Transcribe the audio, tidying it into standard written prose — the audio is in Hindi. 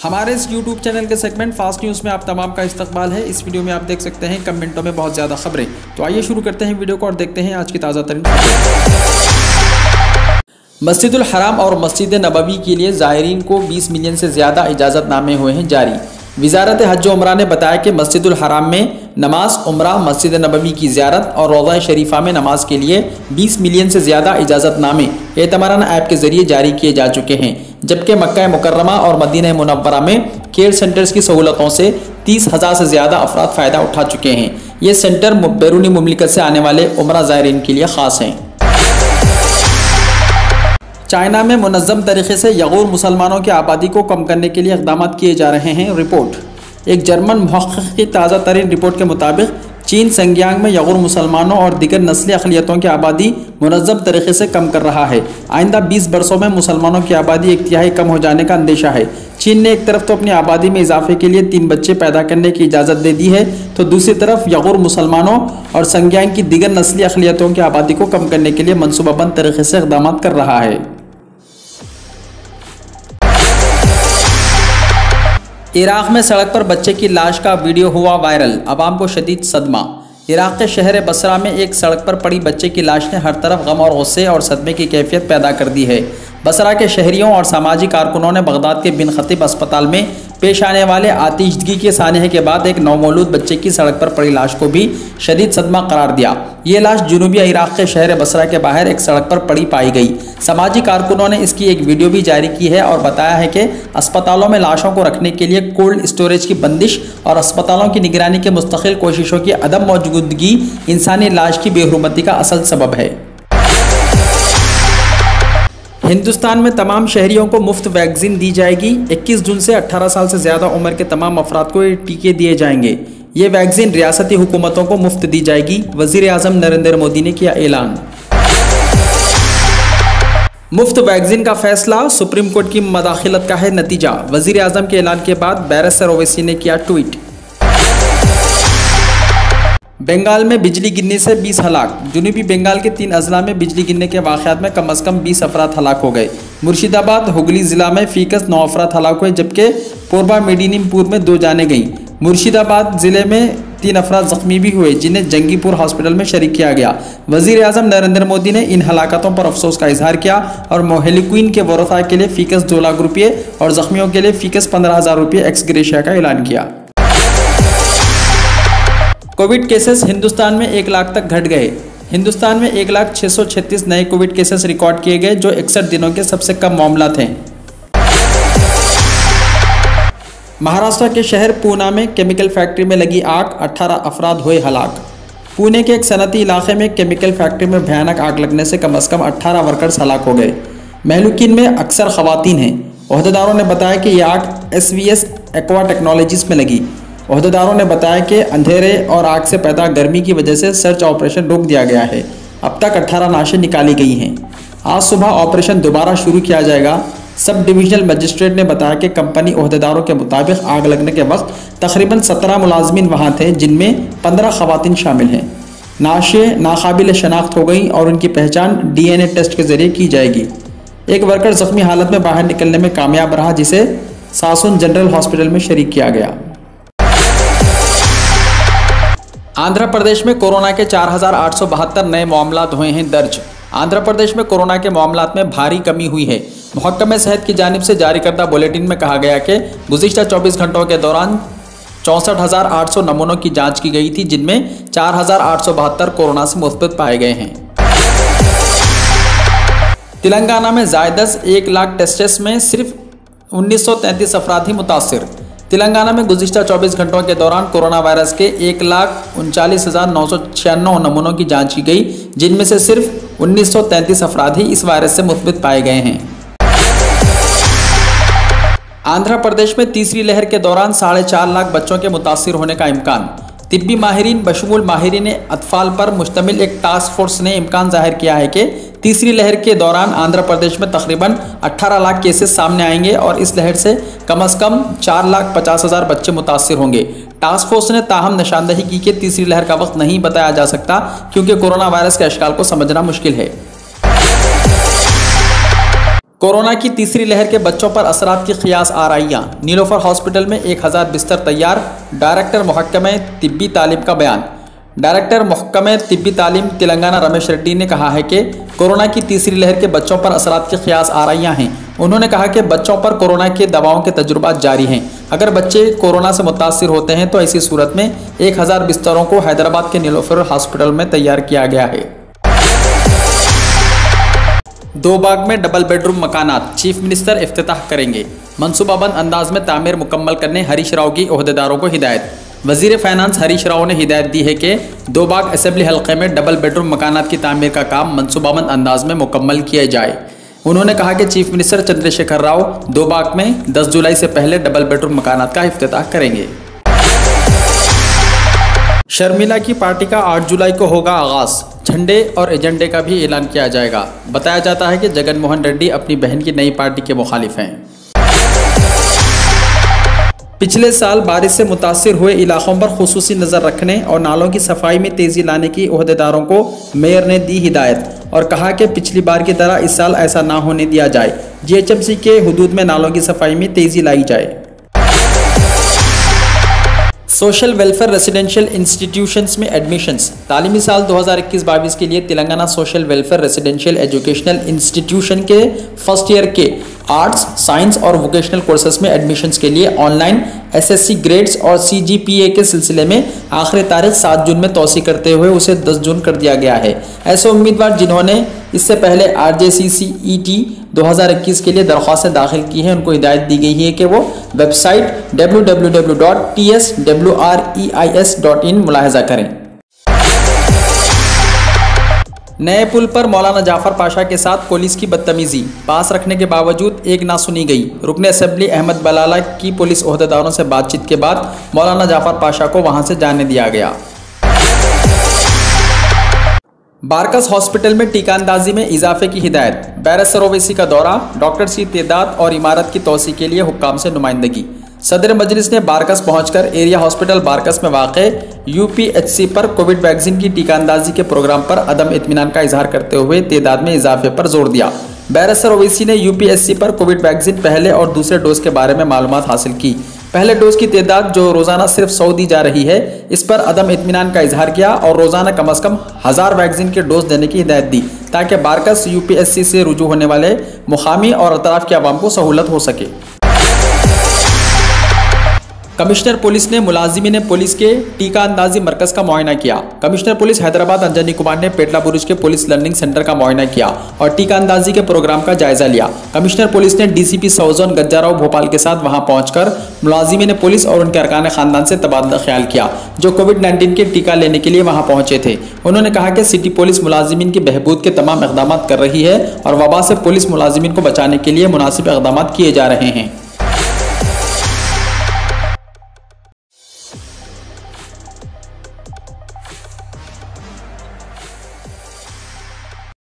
हमारे इस YouTube चैनल के सेगमेंट फास्ट न्यूज़ में आप तमाम का इस्तकबाल है। इस वीडियो में आप देख सकते हैं कम मिनटों में बहुत ज़्यादा खबरें। तो आइए शुरू करते हैं वीडियो को और देखते हैं आज की ताज़ा तरीन खबरें। मस्जिदुल हराम और मस्जिद नबवी के लिए ज़ायरीन को 20 मिलियन से ज़्यादा इजाज़तनामे हुए हैं जारी। वज़ारत हज व उम्रा ने बताया कि मस्जिदुल हराम में नमाज, उम्रा, मस्जिद नबवी की ज़ियारत और रोज़ा शरीफा में नमाज के लिए 20 मिलियन से ज़्यादा इजाज़तनामे एतमाराना ऐप के ज़रिए जारी किए जा चुके हैं, जबकि मक्का मुकर्रमा और मदीना मुनव्वरा में केयर सेंटर्स की सहूलतों से 30,000 से ज़्यादा अफराद फ़ायदा उठा चुके हैं। ये सेंटर बैरूनी मुमलिकत से आने वाले उम्रा ज़ायरीन के लिए ख़ास हैं। चाइना में मुनज़्ज़म तरीके से यगूर मुसलमानों की आबादी को कम करने के लिए इक़दाम किए जा रहे हैं। रिपोर्ट। एक जर्मन मुहक़्क़िक़ की ताज़ा तरीन रिपोर्ट के मुताबिक चीन संज्ञांग में यगूर मुसलमानों और दीगर नस्ली अक़लियतों की आबादी मुनज़्ज़म तरीके से कम कर रहा है। आइंदा 20 बरसों में मुसलमानों की आबादी 1/3 कम हो जाने का अंदेशा है। चीन ने एक तरफ तो अपनी आबादी में इजाफे के लिए 3 बच्चे पैदा करने की इजाज़त दे दी है, तो दूसरी तरफ यगूर मुसलमानों और संज्ञांग की दीगर नस्ली अक़लियतों की आबादी को कम करने के लिए मनसूबाबंद तरीके से इक़दाम कर रहा है। इराक़ में सड़क पर बच्चे की लाश का वीडियो हुआ वायरल, अवाम को शदीद सदमा। इराक़ के शहर बसरा में एक सड़क पर पड़ी बच्चे की लाश ने हर तरफ गम और गुस्से और सदमे की कैफियत पैदा कर दी है। बसरा के शहरियों और सामाजिक कारकुनों ने बगदाद के बिन खतीब अस्पताल में पेश आने वाले आतिशदगी के सानहे के बाद एक नवमौलूद बच्चे की सड़क पर पड़ी लाश को भी शदीद सदमा करार दिया। ये लाश जनूबी इराक़ के शहर बसरा के बाहर एक सड़क पर पड़ी पाई गई। सामाजिक कारकुनों ने इसकी एक वीडियो भी जारी की है और बताया है कि अस्पतालों में लाशों को रखने के लिए कोल्ड स्टोरेज की बंदिश और अस्पतालों की निगरानी के मुस्तकिल कोशिशों की अदम मौजूदगी इंसानी लाश की बेहुरमती का असल सबब है। हिंदुस्तान में तमाम शहरियों को मुफ्त वैक्सीन दी जाएगी। 21 जून से 18 साल से ज़्यादा उम्र के तमाम अफराद को ये टीके दिए जाएंगे। ये वैक्सीन रियासती हुकूमतों को मुफ्त दी जाएगी। वज़ीर आज़म नरेंद्र मोदी ने किया ऐलान। मुफ्त वैक्सीन का फैसला सुप्रीम कोर्ट की मदाखिलत का है नतीजा। वज़ीर आज़म के ऐलान के बाद बैरिस्टर ओवैसी ने किया ट्वीट। बंगाल में बिजली गिरने से 20 हलाक। जनूबी बंगाल के 3 अजला में बिजली गिरने के वाक़यात में कम से कम 20 अफराद हलाक हो गए। मुर्शिदाबाद, हुगली ज़िला में फ़ीकस 9 अफराद हलाक हुए, जबकि पूर्वा मेदिनीपुर में 2 जानें गईं। मुर्शिदाबाद ज़िले में 3 अफराद ज़ख्मी भी हुए, जिन्हें जंगीपुर हॉस्पिटल में शरीक किया गया। वज़ीर आज़म नरेंद्र मोदी ने इन हलाकतों पर अफसोस का इजहार किया और मोहलिकीन के वरसा के लिए फ़ीकस 2 लाख रुपये और ज़ख्मियों के लिए फ़ीकस 15,000 रुपये एक्स ग्रेशिया का ऐलान किया। कोविड केसेस हिंदुस्तान में 1 लाख तक घट गए। हिंदुस्तान में 1,636 नए कोविड केसेस रिकॉर्ड किए गए, जो 61 दिनों के सबसे कम मामला थे। महाराष्ट्र के शहर पूना में केमिकल फैक्ट्री में लगी आग, 18 अफराद हुए हलाक। पुणे के एक सनती इलाके में केमिकल फैक्ट्री में भयानक आग लगने से कम 18 वर्कर्स हलाक हो गए। महलूकीन में अक्सर खवातीन हैं। ओहदेदारों ने बताया कि यह आग SVS एक्वा टेक्नोलॉजीज में लगी। ओहदेदारों ने बताया कि अंधेरे और आग से पैदा गर्मी की वजह से सर्च ऑपरेशन रोक दिया गया है। अब तक 18 लाशें निकाली गई हैं। आज सुबह ऑपरेशन दोबारा शुरू किया जाएगा। सब डिविजनल मजिस्ट्रेट ने बताया कि कंपनी ओहदेदारों के मुताबिक आग लगने के वक्त तकरीबन 17 मुलाजमीन वहाँ थे, जिनमें 15 खवातीन शामिल हैं। नाशें नाकाबिल शनाख्त हो गई और उनकी पहचान DNA टेस्ट के जरिए की जाएगी। एक वर्कर ज़ख्मी हालत में बाहर निकलने में कामयाब रहा, जिसे सासुन जनरल हॉस्पिटल में शरीक किया गया। आंध्र प्रदेश में कोरोना के 4,872 नए मामलात हुए हैं दर्ज। आंध्र प्रदेश में कोरोना के मामलात में भारी कमी हुई है। महकमे सेहत की जानिब से जारी करदा बुलेटिन में कहा गया कि गुज़िश्ता 24 घंटों के दौरान 64,800 नमूनों की जांच की गई थी, जिनमें 4,872 कोरोना से मुस्बत पाए गए हैं। तेलंगाना में ज़ायदस 1 लाख टेस्ट्स में सिर्फ 1933 अफराद ही मुतासिर। तेलंगाना में गुज़िश्ता 24 घंटों के दौरान कोरोना वायरस के 1,39,996 नमूनों की जांच की गई, जिनमें से सिर्फ 1933 अफराद ही इस वायरस से मुस्बत पाए गए हैं। आंध्र प्रदेश में तीसरी लहर के दौरान 4.5 लाख बच्चों के मुतासिर होने का इम्कान। तिब्बी माहिरीन बशमूल माहिरीन अतफाल पर मुश्तमिल एक टास्क फोर्स ने इम्कान जाहिर किया है कि तीसरी लहर के दौरान आंध्र प्रदेश में तकरीबन 18 लाख केसेस सामने आएंगे और इस लहर से कम 4,50,000 बच्चे मुतासिर होंगे। टास्क फोर्स ने ताहम निशानदही की कि तीसरी लहर का वक्त नहीं बताया जा सकता, क्योंकि कोरोना वायरस के अशकाल को समझना मुश्किल है। कोरोना की तीसरी लहर के बच्चों पर असरात की क़ियास आराइयाँ। नीलोफर हॉस्पिटल में 1000 बिस्तर तैयार। डायरेक्टर महकमे तिब्बी तालीम का बयान। डायरेक्टर महकमे तिब्बी तालीम तेलंगाना रमेश रेड्डी ने कहा है कि कोरोना की तीसरी लहर के बच्चों पर असरात की क़ियास आराइयाँ हैं। उन्होंने कहा कि बच्चों पर कोरोना के दवाओं के तजुर्बात जारी हैं। अगर बच्चे कोरोना से मुतासिर होते हैं तो ऐसी सूरत में 1000 बिस्तरों को हैदराबाद के नीलोफर हॉस्पिटल में तैयार किया गया है। 2 बाग में डबल बेडरूम मकानात चीफ मिनिस्टर इफ्तिताह करेंगे। मनसूबाबंद अंदाज में तामीर मुकम्मल करने हरीश राव की ओहदेदारों को हिदायत। वजीर फाइनेंस हरीश राव ने हिदायत दी है कि 2 बाग असेंबली हल्के में डबल बेडरूम मकानात की तामीर का काम मनसूबाबंद अंदाज में मुकम्मल किया जाए। उन्होंने कहा कि चीफ मिनिस्टर चंद्रशेखर राव 2 बाग में 10 जुलाई से पहले डबल बेडरूम मकानात का इफ्तिताह करेंगे। शर्मिला की पार्टी का 8 जुलाई को होगा आगाज। झंडे और एजेंडे का भी ऐलान किया जाएगा। बताया जाता है कि जगन मोहन रेड्डी अपनी बहन की नई पार्टी के मुखालिफ हैं। पिछले साल बारिश से मुतासिर हुए इलाकों पर खुसूसी नज़र रखने और नालों की सफाई में तेज़ी लाने की ओहदेदारों को मेयर ने दी हिदायत और कहा कि पिछली बार की तरह इस साल ऐसा ना होने दिया जाए। जीएचएमसी के हुदूद में नालों की सफाई में तेज़ी लाई जाए। सोशल वेलफेयर रेसिडेंशियल इंस्टीट्यूशंस में एडमिशंस। तालीमी साल 2021-22 के लिए Telangana social welfare residential educational institution के फर्स्ट ईयर के आर्ट्स, साइंस और वोकेशनल कोर्सेज में एडमिशंस के लिए ऑनलाइन एसएससी ग्रेड्स और सीजीपीए के सिलसिले में आखिरी तारीख 7 जून में तौसी करते हुए उसे 10 जून कर दिया गया है। ऐसे उम्मीदवार जिन्होंने इससे पहले RJCCET 2021 के लिए दरख्वास्तें दाखिल की हैं उनको हिदायत दी गई है कि वो वेबसाइट www.tswreis.in मुलाहिजा करें। नए पुल पर मौलाना जाफर पाशा के साथ पुलिस की बदतमीजी। पास रखने के बावजूद एक ना सुनी गई। रुकने असेंबली अहमद बलाला की पुलिस ओहदेदारों से बातचीत के बाद मौलाना जाफर पाशा को वहां से जाने दिया गया। बारकस हॉस्पिटल में टीका अंदाजी में इजाफे की हिदायत। बैरिस्टर ओवैसी का दौरा। डॉक्टर्स की तादाद और इमारत की तोसी के लिए हुक्काम से नुमाइंदगी। सदर मजलिस ने बारकस पहुंचकर एरिया हॉस्पिटल बारकस में वाक़े UPHC पर कोविड वैक्सीन की टीका अंदाजी के प्रोग्राम पर अदम इत्मीनान का इजहार करते हुए तादाद में इजाफे पर जोर दिया। बैरिस्टर ओवैसी ने UPHC पर कोविड वैक्सीन पहले और दूसरे डोज के बारे में मालूमात हासिल की। पहले डोज की तादाद जो रोज़ाना सिर्फ 100 दी जा रही है, इस पर अदम इत्मीनान का इजहार किया और रोज़ाना कम अज़ कम 1000 वैक्सीन के डोज देने की हिदायत दी ताकि बारकस UPHC से रुजू होने वाले मुकामी और अतराफ के अवाम को सहूलत हो सके। कमिश्नर पुलिस ने मुलाजिमीन पुलिस के टीका अंदाजी मरकज़ का मुआयना किया। कमिश्नर पुलिस हैदराबाद अंजनी कुमार ने पेटला बुरुज के पुलिस लर्निंग सेंटर का मुआयना किया और टीका अंदाजी के प्रोग्राम का जायजा लिया। कमिश्नर पुलिस ने DCP साउथ गज्जाराव भोपाल के साथ वहां पहुंचकर मुलाजिमीन पुलिस और उनके अरकान खानदान से तबादला ख्याल किया जो कोविड-19 के टीका लेने के लिए वहां पहुंचे थे। उन्होंने कहा कि सिटी पुलिस मुलाजिमीन की बहबूद के तमाम इक़दाम कर रही है और वबा से पुलिस मुलाजिमीन को बचाने के लिए मुनासिब इक़दाम किए जा रहे हैं।